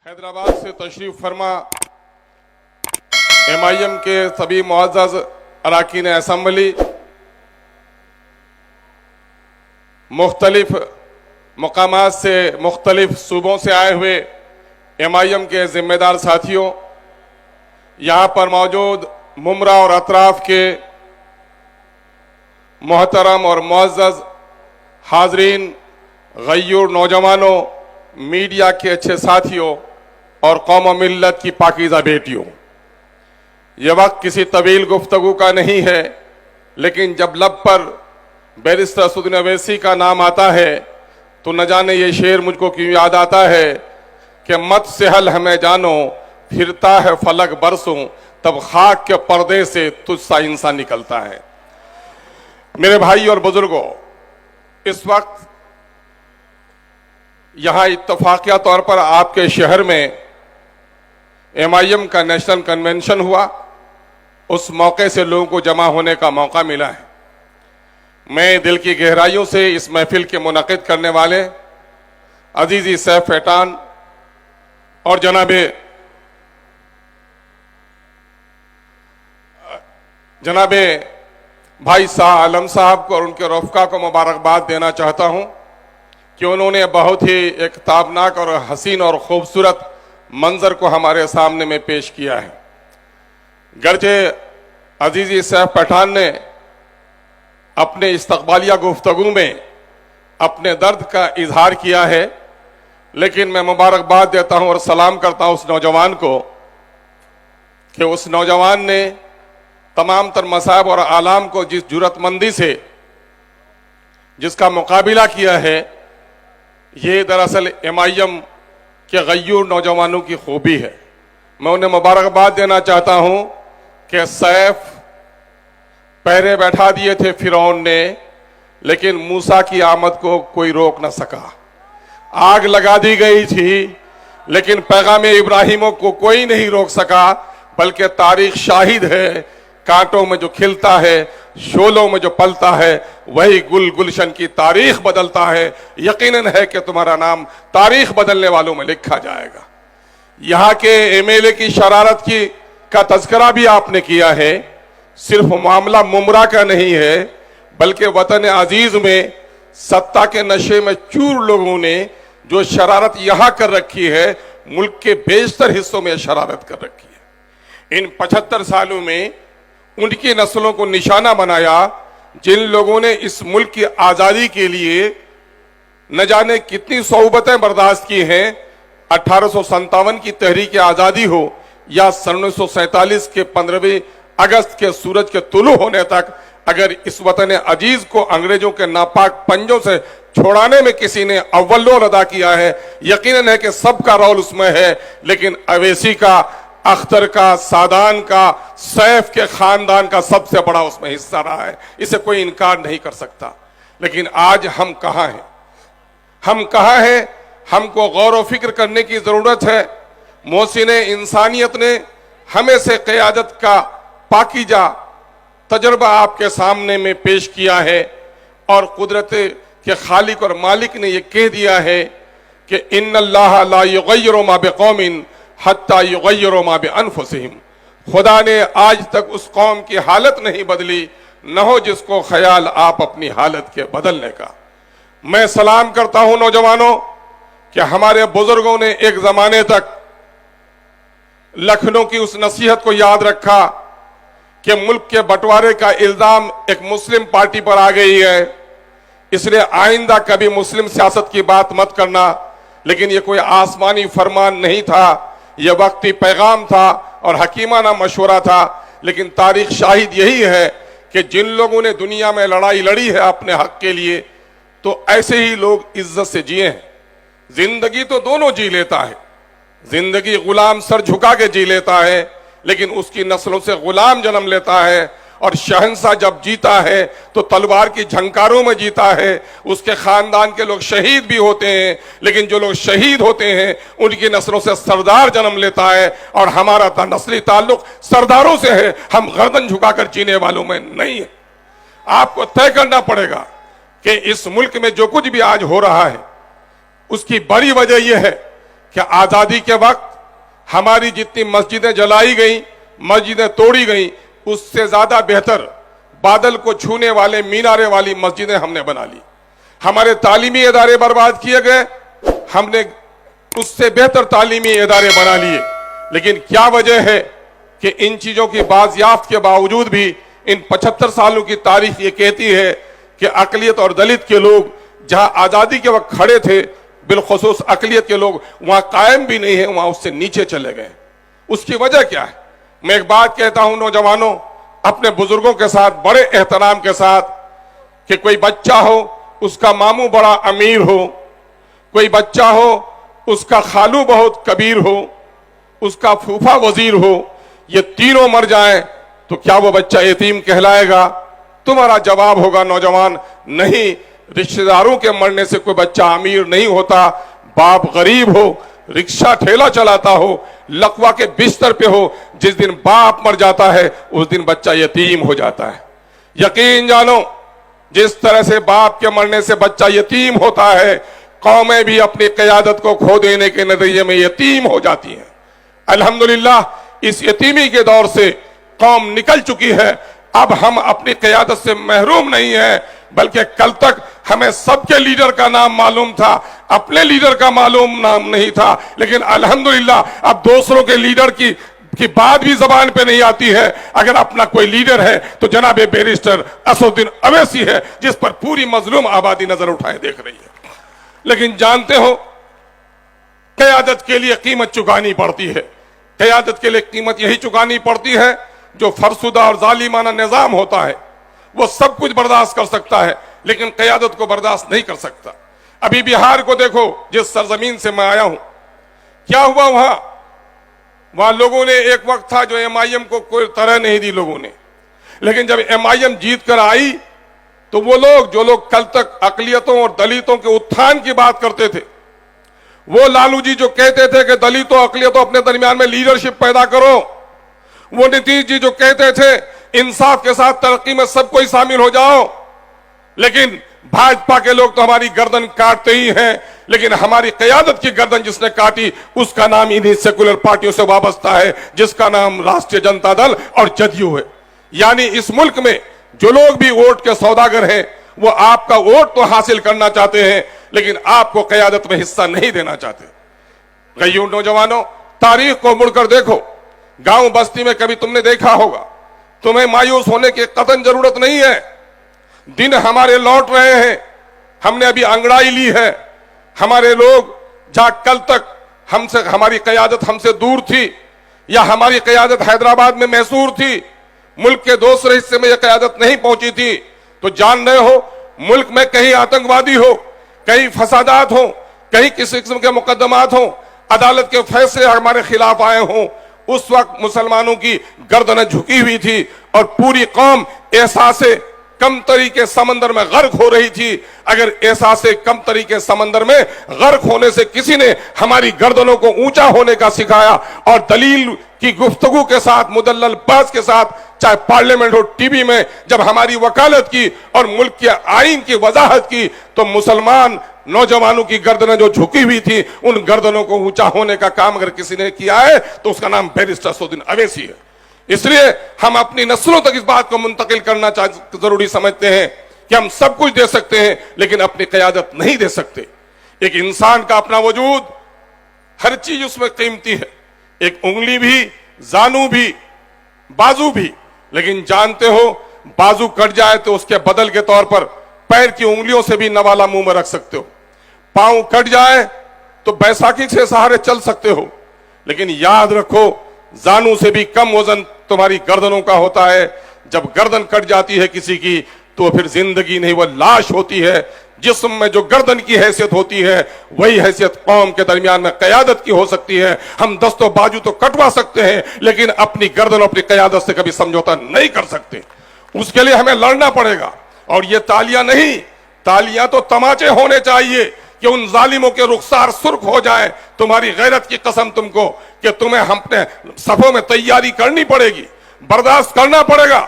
हैदराबाद से तशरीफ फरमा MIM के सभी मुअज़्ज़ज़ अराकीन असम्बली, मुख्तलिफ मकामात से मुख्तलिफ सूबों से आए हुए MIM के ज़िम्मेदार साथियों, यहाँ पर मौजूद मुमरा और अतराफ के मोहतरम और मुअज़्ज़ज़ हाज़रीन, गय्यूर नौजवानों, मीडिया के अच्छे साथियों और कौम और मिल्लत की पाकीज़ा बेटियों, यह वक्त किसी तवील गुफ्तगू का नहीं है, लेकिन जब लब पर बैरिस्टर असदुद्दीन अवैसी का नाम आता है तो न जाने ये शेर मुझको क्यों याद आता है कि मत से हल हमें जानो, फिरता है फलक बरसों, तब खाक के पर्दे से तुझसा इंसान निकलता है। मेरे भाई और बुजुर्गों, इस वक्त यहां इत्तफाकिया तौर पर आपके शहर में MIM का नेशनल कन्वेंशन हुआ। उस मौके से लोगों को जमा होने का मौका मिला है। मैं दिल की गहराइयों से इस महफिल के मुनक़िद करने वाले अजीज़ी सैफ एटान और जनाबे भाई शाह आलम साहब को और उनके रफ़्क़ा को मुबारकबाद देना चाहता हूं कि उन्होंने बहुत ही एक ताबनाक और हसीन और ख़ूबसूरत मंजर को हमारे सामने में पेश किया है। गर्चे अजीज़ी सैफ पठान ने अपने इस्तक़बालिया गुफ्तगू में अपने दर्द का इजहार किया है, लेकिन मैं मुबारकबाद देता हूं और सलाम करता हूं उस नौजवान को कि उस नौजवान ने तमाम तर मसाइब और आलाम को जिस जुरतमंदी से जिसका मुकाबिला किया है, ये दरअसल MIM के गय्यूर नौजवानों की खूबी है। मैं उन्हें मुबारकबाद देना चाहता हूं कि सैफ पहरे बैठा दिए थे फिरौन ने, लेकिन मूसा की आमद को कोई रोक न सका। आग लगा दी गई थी, लेकिन पैगाम इब्राहिमों को कोई नहीं रोक सका, बल्कि तारीख शाहिद है, कांटों में जो खिलता है, शोलों में जो पलता है, वही गुल गुलशन की तारीख बदलता है। यकीनन है कि तुम्हारा नाम तारीख बदलने वालों में लिखा जाएगा। यहाँ के MLA की शरारत का तज़किरा भी आपने किया है। सिर्फ मामला मुमरा का नहीं है, बल्कि वतन अजीज में सत्ता के नशे में चूर लोगों ने जो शरारत यहाँ कर रखी है, मुल्क के बेशतर हिस्सों में शरारत कर रखी है। इन 75 सालों में उनकी नस्लों को निशाना बनाया, जिन लोगों ने इस मुल्क की आज़ादी के लिए न जाने कितनी सौबतें बर्दाश्त की हैं। 1857 की तहरीक आज़ादी हो या 1947 के 15 अगस्त के सूरज के तुलू होने तक, अगर इस वतन अजीज को अंग्रेजों के नापाक पंजों से छोड़ाने में किसी ने अव्वल रोल अदा किया है, यकीनन है कि सबका रोल उसमें है। लेकिन अवैसी का, अख्तर का, सादान का, सैफ के खानदान का सबसे बड़ा उसमें हिस्सा रहा है, इसे कोई इनकार नहीं कर सकता। लेकिन आज हम कहाँ हैं? हम कहाँ हैं? हमको गौर व फिक्र करने की जरूरत है। मोहसिन इंसानियत ने हमें से क़यादत का पाकीजा तजर्बा आपके सामने में पेश किया है, और कुदरत के खालिक और मालिक ने यह कह दिया है कि इन्नल्लाह ला युग़य्यिरु मा बिक़ौमिन हत्ता युग़य्यिरु मा बिअन्फुसिहिम। खुदा ने आज तक उस कौम की हालत नहीं बदली, न हो जिसको ख्याल आप अपनी हालत के बदलने का। मैं सलाम करता हूं नौजवानों कि हमारे बुजुर्गों ने एक जमाने तक लखनऊ की उस नसीहत को याद रखा कि मुल्क के बंटवारे का इल्जाम एक मुस्लिम पार्टी पर आ गई है, इसलिए आइंदा कभी मुस्लिम सियासत की बात मत करना। लेकिन यह कोई आसमानी फरमान नहीं था, यह वक्ती पैगाम था और हकीमाना मशवरा था। लेकिन तारीख शाहिद यही है कि जिन लोगों ने दुनिया में लड़ाई लड़ी है अपने हक के लिए, तो ऐसे ही लोग इज्जत से जिए हैं। जिंदगी तो दोनों जी लेता है, जिंदगी गुलाम सर झुका के जी लेता है, लेकिन उसकी नस्लों से गुलाम जन्म लेता है। और शहंशाह जब जीता है तो तलवार की झंकारों में जीता है। उसके खानदान के लोग शहीद भी होते हैं, लेकिन जो लोग शहीद होते हैं उनकी नस्लों से सरदार जन्म लेता है। और हमारा नस्ली ताल्लुक सरदारों से है, हम गर्दन झुकाकर जीने वालों में नहीं है। आपको तय करना पड़ेगा कि इस मुल्क में जो कुछ भी आज हो रहा है, उसकी बड़ी वजह यह है कि आजादी के वक्त हमारी जितनी मस्जिदें जलाई गई, मस्जिदें तोड़ी गई, उससे ज्यादा बेहतर बादल को छूने वाले मीनारे वाली मस्जिदें हमने बना ली। हमारे तालीमी इदारे बर्बाद किए गए, हमने उससे बेहतर तालीमी इदारे बना लिए। लेकिन क्या वजह है कि इन चीजों की बाजियाफ्त के बावजूद भी इन 75 सालों की तारीख ये कहती है कि अकलियत और दलित के लोग जहां आजादी के वक्त खड़े थे, बिलखुसूस अकलियत के लोग वहां कायम भी नहीं है, वहां उससे नीचे चले गए। उसकी वजह क्या है? मैं एक बात कहता हूं नौजवानों, अपने बुजुर्गों के साथ बड़े एहतराम के साथ, कि कोई बच्चा हो उसका मामू बड़ा अमीर हो, कोई बच्चा हो उसका खालू बहुत कबीर हो, उसका फूफा वजीर हो, ये तीनों मर जाएं तो क्या वो बच्चा यतीम कहलाएगा? तुम्हारा जवाब होगा नौजवान, नहीं। रिश्तेदारों के मरने से कोई बच्चा अमीर नहीं होता। बाप गरीब हो, रिक्शा ठेला चलाता हो, लकवा के बिस्तर पे हो, जिस दिन बाप मर जाता है उस दिन बच्चा यतीम हो जाता है। यकीन जानो, जिस तरह से बाप के मरने से बच्चा यतीम होता है, कौमें भी अपनी क़यादत को खो देने के नतीजे में यतीम हो जाती हैं। अल्हम्दुलिल्लाह, इस यतीमी के दौर से कौम निकल चुकी है। अब हम अपनी क़यादत से महरूम नहीं है, बल्कि कल तक हमें सबके लीडर का नाम मालूम था, अपने लीडर का मालूम नाम नहीं था। लेकिन अल्हम्दुलिल्लाह अब दूसरों के लीडर की बात भी जबान पे नहीं आती है। अगर अपना कोई लीडर है तो जनाब बैरिस्टर असदुद्दीन अवैसी है, जिस पर पूरी मजलूम आबादी नजर उठाए देख रही है। लेकिन जानते हो, क़यादत के लिए कीमत चुकानी पड़ती है। क़यादत के लिए कीमत यही चुकानी पड़ती है जो फरसुदा और जालिमाना निजाम होता है। वो सब कुछ बर्दाश्त कर सकता है, लेकिन क़यादत को बर्दाश्त नहीं कर सकता। अभी बिहार को देखो, जिस सरजमीन से मैं आया हूं, क्या हुआ वहां लोगों ने, एक वक्त था जो MIM को कोई तरह नहीं दी लोगों ने, लेकिन जब MIM जीत कर आई तो वो लोग जो लोग कल तक अकलियतों और दलितों के उत्थान की बात करते थे, वो लालू जी जो कहते थे कि दलितों अकलियतों अपने दरमियान में लीडरशिप पैदा करो, वो नीतीश जी जो कहते थे इंसाफ के साथ तरक्की में सब कोई शामिल हो जाओ, लेकिन भाजपा के लोग तो हमारी गर्दन काटते ही हैं। लेकिन हमारी क़यादत की गर्दन जिसने काटी उसका नाम इन्हीं सेकुलर पार्टियों से वाबस्ता है, जिसका नाम राष्ट्रीय जनता दल और जदयू है। यानी इस मुल्क में जो लोग भी वोट के सौदागर हैं, वो आपका वोट तो हासिल करना चाहते हैं, लेकिन आपको क़यादत में हिस्सा नहीं देना चाहते। गईयों नौजवानों, तारीख को मुड़कर देखो। गांव बस्ती में कभी तुमने देखा होगा, तुम्हें मायूस होने की कतई जरूरत नहीं है। दिन हमारे लौट रहे हैं, हमने अभी अंगड़ाई ली है। हमारे लोग जहां कल तक हमसे, हमारी क़यादत हमसे दूर थी, या हमारी क़यादत हैदराबाद में मैसूर थी, मुल्क के दूसरे हिस्से में यह क़यादत नहीं पहुंची थी, तो जान रहे हो मुल्क में कहीं आतंकवादी हो, कहीं फसादात हो, कहीं किसी किस्म के मुकदमात हो, अदालत के फैसले हमारे खिलाफ आए हों, उस वक्त मुसलमानों की गर्दनें झुकी हुई थी और पूरी कौम एहसासे कमतरी के समंदर में गर्क हो रही थी। अगर एहसासे कमतरी के समंदर में गर्क होने से किसी ने हमारी गर्दनों को ऊंचा होने का सिखाया और दलील की गुफ्तगू के साथ, मुदल्लल बात के साथ, चाहे पार्लियामेंट हो, टीवी में जब हमारी वकालत की और मुल्क के आईन की वजाहत की, तो मुसलमान नौजवानों की गर्दनें जो झुकी हुई थी, उन गर्दनों को ऊंचा होने का काम अगर किसी ने किया है तो उसका नाम बैरिस्टर असदुद्दीन अवैसी है। इसलिए हम अपनी नस्लों तक इस बात को मुंतकिल करना जरूरी समझते हैं कि हम सब कुछ दे सकते हैं, लेकिन अपनी क़यादत नहीं दे सकते। एक इंसान का अपना वजूद, हर चीज उसमें कीमती है, एक उंगली भी, जानू भी, बाजू भी। लेकिन जानते हो, बाजू कट जाए तो उसके बदल के तौर पर पैर की उंगलियों से भी नवाला मुंह में रख सकते हो। पांव कट जाए तो बैसाखी से सहारे चल सकते हो, लेकिन याद रखो, जानू से भी कम वजन तुम्हारी गर्दनों का होता है। जब गर्दन कट जाती है किसी की, तो फिर जिंदगी नहीं, वह लाश होती है। जिस्म में जो गर्दन की हैसियत होती है, वही हैसियत कौम के दरमियान में क़यादत की हो सकती है। हम दस्तों बाजू तो कटवा सकते हैं, लेकिन अपनी गर्दन, अपनी क़यादत से कभी समझौता नहीं कर सकते। उसके लिए हमें लड़ना पड़ेगा। और ये तालियां नहीं, तालियां तो तमाचे होने चाहिए कि उन जालिमों के रुखसार सुर्ख हो जाए। तुम्हारी गैरत की कसम तुमको, कि तुम्हें अपने सफों में तैयारी करनी पड़ेगी, बर्दाश्त करना पड़ेगा,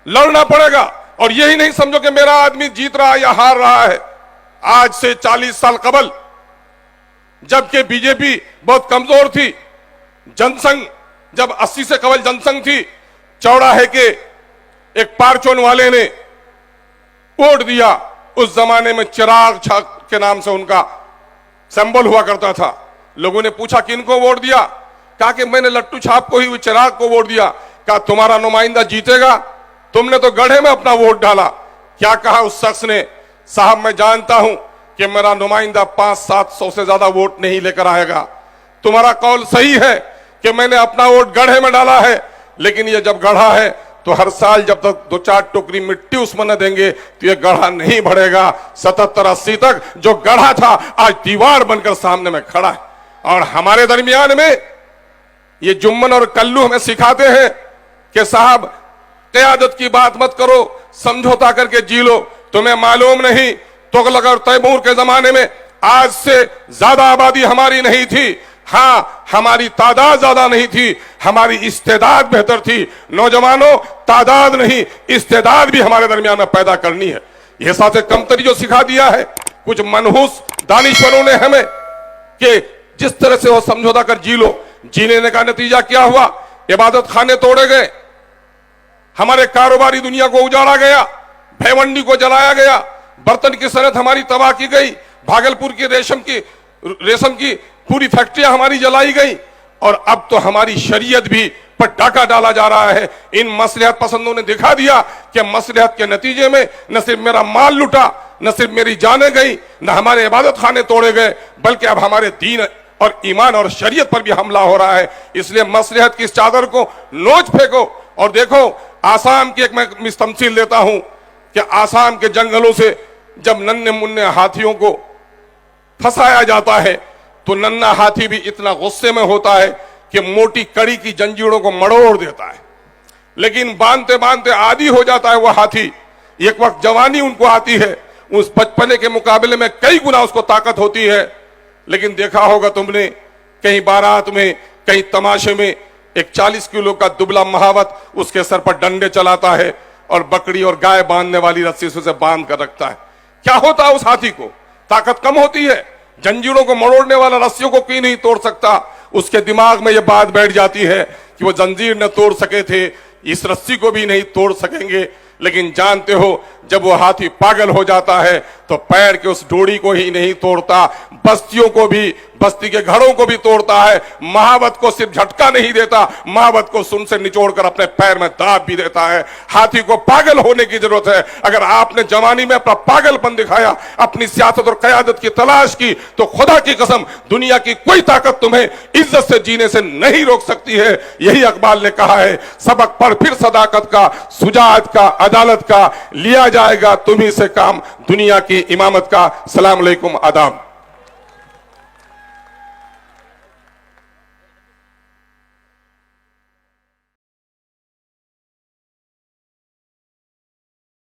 लड़ना पड़ेगा। और यही नहीं समझो कि मेरा आदमी जीत रहा है या हार रहा है। आज से 40 साल कबल जबकि बीजेपी बहुत कमजोर थी। जनसंघ जब 80 से कवल जनसंघ थी, चौराहे के एक पारचोन वाले ने वोट दिया। उस जमाने में चिराग छाप के नाम से उनका सिंबल हुआ करता था। लोगों ने पूछा किनको वोट दिया? कहा कि मैंने लट्टू छाप को ही, चिराग को वोट दिया। कहा तुम्हारा नुमाइंदा जीतेगा? तुमने तो गढ़े में अपना वोट डाला। क्या कहा उस शख्स ने? साहब मैं जानता हूं कि मेरा नुमाइंदा 500-700 से ज्यादा वोट नहीं लेकर आएगा। तुम्हारा कौल सही है कि मैंने अपना वोट गढ़े में डाला है, लेकिन ये जब गढ़ा है तो हर साल जब तक 2-4 टोकरी मिट्टी उसमें न देंगे तो ये गढ़ा नहीं बढ़ेगा। 77-80 तक जो गढ़ा था आज दीवार बनकर सामने में खड़ा है। और हमारे दरमियान में ये जुम्मन और कल्लू हमें सिखाते हैं कि साहब क़यादत की बात मत करो, समझौता करके जी लो। तुम्हें मालूम नहीं, तुगलक और तैमूर के जमाने में आज से ज्यादा आबादी हमारी नहीं थी। हाँ, हमारी तादाद ज्यादा नहीं थी, हमारी इस्तेदाद बेहतर थी। नौजवानों, तादाद नहीं इस्तेदाद भी हमारे दरमियान में पैदा करनी है। यह साथ कमतरी जो सिखा दिया है कुछ मनहूस दानिश्वरों ने हमें कि जिस तरह से वो समझौता कर जी लो। जीने का नतीजा क्या हुआ? इबादत खाने तोड़े गए, हमारे कारोबारी दुनिया को उजाड़ा गया, भेवंडी को जलाया गया, बर्तन की सनत हमारी तबाह की गई, भागलपुर की रेशम की पूरी फैक्ट्रियां हमारी जलाई गई। और अब तो हमारी शरीयत भी पर डाका डाला जा रहा है। इन मसलहत पसंदों ने दिखा दिया कि मसलहत के नतीजे में न सिर्फ मेरा माल लुटा, न सिर्फ मेरी जानें गई, न हमारे इबादत खाने तोड़े गए, बल्कि अब हमारे दीन और ईमान और शरीयत पर भी हमला हो रहा है। इसलिए मसलहत की इस चादर को नोच फेंको। और देखो, आसाम की एक मैं तमसील देता हूं कि आसाम के जंगलों से जब नन्हे मुन्ने हाथियों को फंसाया जाता है तो नन्हा हाथी भी इतना गुस्से में होता है कि मोटी कड़ी की जंजीरों को मड़ोड़ देता है। लेकिन बांधते बांधते आदी हो जाता है वह हाथी। एक वक्त जवानी उनको आती है, उस बचपने के मुकाबले में कई गुना उसको ताकत होती है। लेकिन देखा होगा तुमने, कहीं बारात में, कहीं तमाशे में एक 40 किलो का दुबला महावत उसके सर पर डंडे चलाता है और बकरी और गाय बांधने वाली रस्सी से उसे बांध कर रखता है। क्या होता है उस हाथी को? ताकत कम होती है। जंजीरों को मरोड़ने वाला रस्सियों को क्यों नहीं तोड़ सकता? उसके दिमाग में यह बात बैठ जाती है कि वो जंजीर न तोड़ सके थे, इस रस्सी को भी नहीं तोड़ सकेंगे। लेकिन जानते हो, जब वो हाथी पागल हो जाता है तो पैर के उस डोरी को ही नहीं तोड़ता, बस्तियों को भी, बस्ती के घरों को भी तोड़ता है। महावत को सिर्फ झटका नहीं देता, महावत को सुन से निचोड़कर अपने पैर में दाब भी देता है। हाथी को पागल होने की जरूरत है। अगर आपने जवानी में अपना पागलपन दिखाया, अपनी सियासत और क़यादत की तलाश की, तो खुदा की कसम दुनिया की कोई ताकत तुम्हें इज्जत से जीने से नहीं रोक सकती है। यही इकबाल ने कहा है, सबक पर फिर सदाकत का, सुजात का, अदालत का, लिया जाएगा तुम्ही से काम, दुनिया की इमामत का। सलाम अलैकुम, आदाब।